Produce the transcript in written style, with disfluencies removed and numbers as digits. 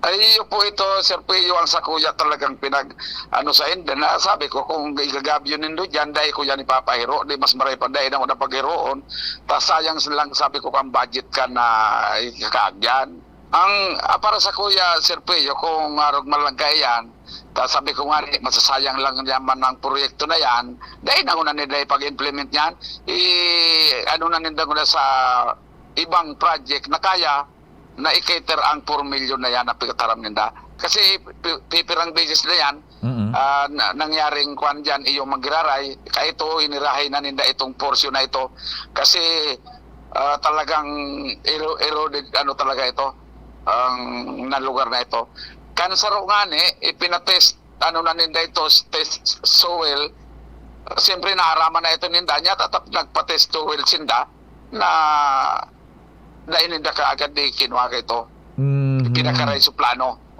Ay, po ito, Sir Pio, ang sa kuya talagang ano sa inda na sabi ko, kung igagabyo nindo dyan, dahil ko yan ipapahiro, di mas maray pa dahil na napaghiroon, tas sayang lang sabi ko kang budget ka na ikakagyan. Para sa kuya, Sir Pio, kung marog malagay yan, tas sabi ko nga, masasayang lang naman ng proyekto na yan, dahil na una nila pag-implement yan, ano na nila sa ibang project na kaya, na i-cater ang 4 million na yan na pagkataram nila. Kasi pipirang basis na yan, nangyaring kwan dyan, iyong magraray, kaya ito, inirahay na nila itong portion na ito. Kasi talagang eroded, ano talaga ito, na lugar na ito. Kansaro nga ipinatest, ano na nila ito, test soil, siyempre naaraman na ito ninda niya, tatap nagpa-test soil sinda, na ininda ka agad di kinuha ka ito. Pinakaray sa plano.